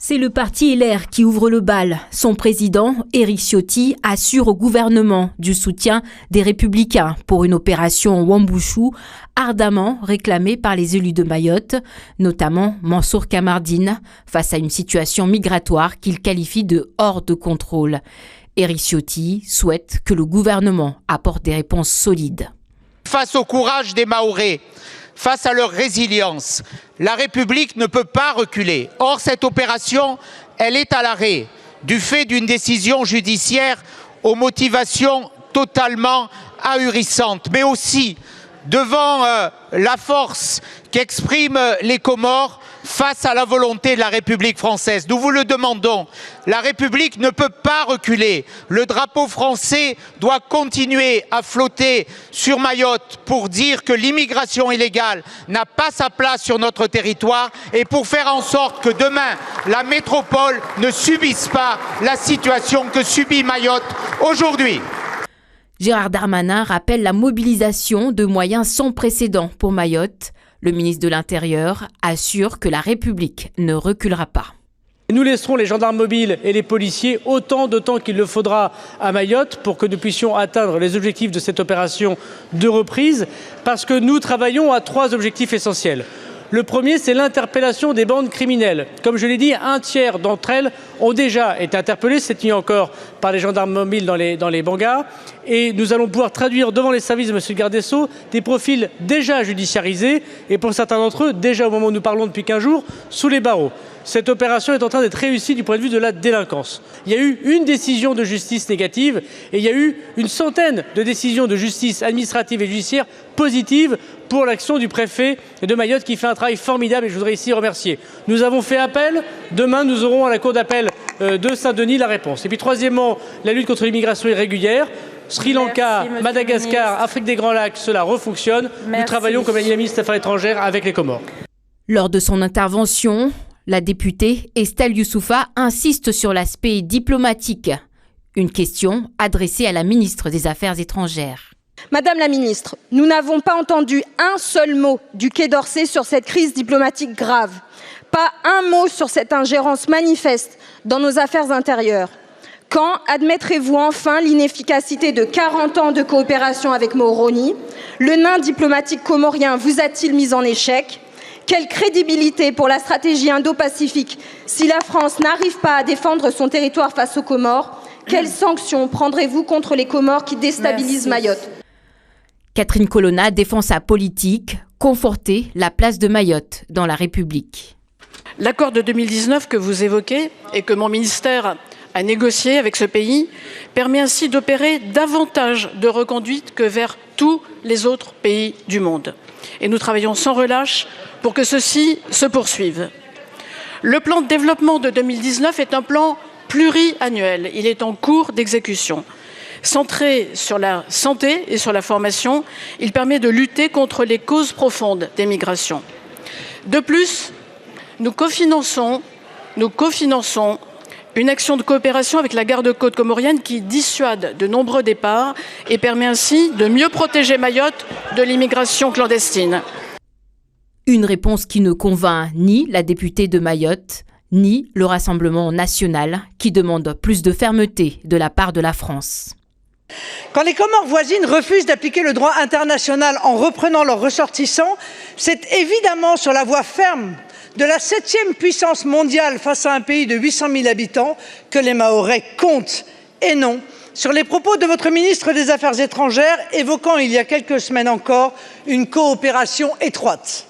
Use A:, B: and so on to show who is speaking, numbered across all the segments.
A: C'est le parti LR qui ouvre le bal. Son président, Éric Ciotti, assure au gouvernement du soutien des Républicains pour une opération Wambushu ardemment réclamée par les élus de Mayotte, notamment Mansour Kamardine, face à une situation migratoire qu'il qualifie de hors de contrôle. Éric Ciotti souhaite que le gouvernement apporte des réponses solides.
B: Face au courage des Mahorais, face à leur résilience, la République ne peut pas reculer. Or, cette opération, elle est à l'arrêt du fait d'une décision judiciaire aux motivations totalement ahurissantes, mais aussi devant la force qu'expriment les Comores face à la volonté de la République française. Nous vous le demandons, la République ne peut pas reculer. Le drapeau français doit continuer à flotter sur Mayotte pour dire que l'immigration illégale n'a pas sa place sur notre territoire et pour faire en sorte que demain, la métropole ne subisse pas la situation que subit Mayotte aujourd'hui.
A: Gérald Darmanin rappelle la mobilisation de moyens sans précédent pour Mayotte. Le ministre de l'Intérieur assure que la République ne reculera pas.
C: Nous laisserons les gendarmes mobiles et les policiers autant de temps qu'il le faudra à Mayotte pour que nous puissions atteindre les objectifs de cette opération de reprise, parce que nous travaillons à 3 objectifs essentiels. Le premier, c'est l'interpellation des bandes criminelles. Comme je l'ai dit, 1/3 d'entre elles ont déjà été interpellées cette nuit encore par les gendarmes mobiles dans les bangas. Et nous allons pouvoir traduire devant les services de M. le garde des Sceaux des profils déjà judiciarisés et pour certains d'entre eux, déjà au moment où nous parlons depuis 15 jours, sous les barreaux. Cette opération est en train d'être réussie du point de vue de la délinquance. Il y a eu une décision de justice négative et il y a eu une centaine de décisions de justice administrative et judiciaire positives pour l'action du préfet de Mayotte qui fait un travail formidable et je voudrais ici remercier. Nous avons fait appel. Demain, nous aurons à la Cour d'appel de Saint-Denis la réponse. Et puis troisièmement, la lutte contre l'immigration irrégulière. Sri Lanka, Madagascar, Afrique des Grands Lacs, cela refonctionne. Nous travaillons, comme l'a dit la ministre des Affaires étrangères, avec les Comores.
A: Lors de son intervention, la députée Estelle Youssoufa insiste sur l'aspect diplomatique. Une question adressée à la ministre des Affaires étrangères.
D: Madame la ministre, nous n'avons pas entendu un seul mot du Quai d'Orsay sur cette crise diplomatique grave. Pas un mot sur cette ingérence manifeste dans nos affaires intérieures. Quand admettrez-vous enfin l'inefficacité de 40 ans de coopération avec Moroni? Le nain diplomatique comorien vous a-t-il mis en échec? Quelle crédibilité pour la stratégie indo-pacifique si la France n'arrive pas à défendre son territoire face aux Comores? Quelles sanctions prendrez-vous contre les Comores qui déstabilisent Mayotte?
A: Catherine Colonna défend sa politique, conforter la place de Mayotte dans la République.
E: L'accord de 2019 que vous évoquez et que mon ministère a négocié avec ce pays permet ainsi d'opérer davantage de reconduite que vers tous les autres pays du monde. Et nous travaillons sans relâche pour que ceci se poursuive. Le plan de développement de 2019 est un plan pluriannuel. Il est en cours d'exécution. Centré sur la santé et sur la formation, il permet de lutter contre les causes profondes des migrations. De plus, nous cofinançons une action de coopération avec la garde-côte comorienne qui dissuade de nombreux départs et permet ainsi de mieux protéger Mayotte de l'immigration clandestine.
A: Une réponse qui ne convainc ni la députée de Mayotte, ni le Rassemblement national qui demande plus de fermeté de la part de la France.
F: Quand les Comores voisines refusent d'appliquer le droit international en reprenant leurs ressortissants, c'est évidemment sur la voie ferme de la 7e puissance mondiale face à un pays de 800 000 habitants que les Mahorais comptent, et non sur les propos de votre ministre des Affaires étrangères évoquant il y a quelques semaines encore une coopération étroite.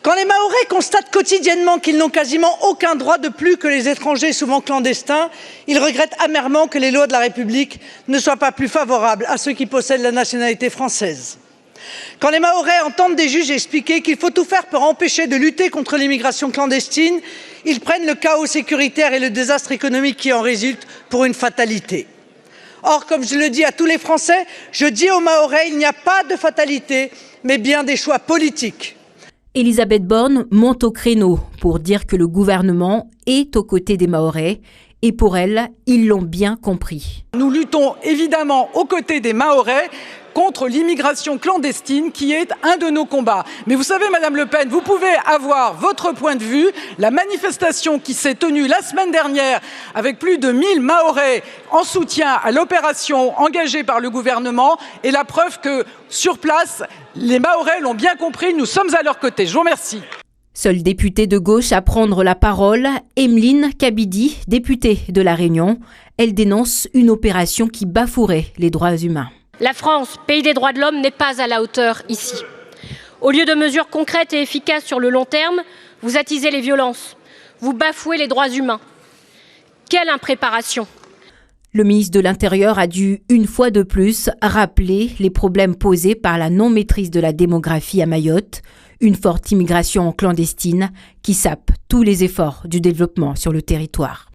F: Quand les Mahorais constatent quotidiennement qu'ils n'ont quasiment aucun droit de plus que les étrangers souvent clandestins, ils regrettent amèrement que les lois de la République ne soient pas plus favorables à ceux qui possèdent la nationalité française. Quand les Mahorais entendent des juges expliquer qu'il faut tout faire pour empêcher de lutter contre l'immigration clandestine, ils prennent le chaos sécuritaire et le désastre économique qui en résulte pour une fatalité. Or, comme je le dis à tous les Français, je dis aux Mahorais, il n'y a pas de fatalité, mais bien des choix politiques.
A: Elisabeth Borne monte au créneau pour dire que le gouvernement est aux côtés des Mahorais Et pour elle, ils l'ont bien compris.
G: Nous luttons évidemment aux côtés des Mahorais contre l'immigration clandestine qui est un de nos combats. Mais vous savez, Madame Le Pen, vous pouvez avoir votre point de vue. La manifestation qui s'est tenue la semaine dernière avec plus de 1000 Mahorais en soutien à l'opération engagée par le gouvernement est la preuve que, sur place, les Mahorais l'ont bien compris, nous sommes à leur côté. Je vous remercie.
A: Seule députée de gauche à prendre la parole, Emeline Kabidi, députée de La Réunion. Elle dénonce une opération qui bafouerait les droits humains.
H: La France, pays des droits de l'homme, n'est pas à la hauteur ici. Au lieu de mesures concrètes et efficaces sur le long terme, vous attisez les violences, vous bafouez les droits humains. Quelle impréparation!
A: Le ministre de l'Intérieur a dû, une fois de plus, rappeler les problèmes posés par la non-maîtrise de la démographie à Mayotte, une forte immigration clandestine qui sape tous les efforts du développement sur le territoire.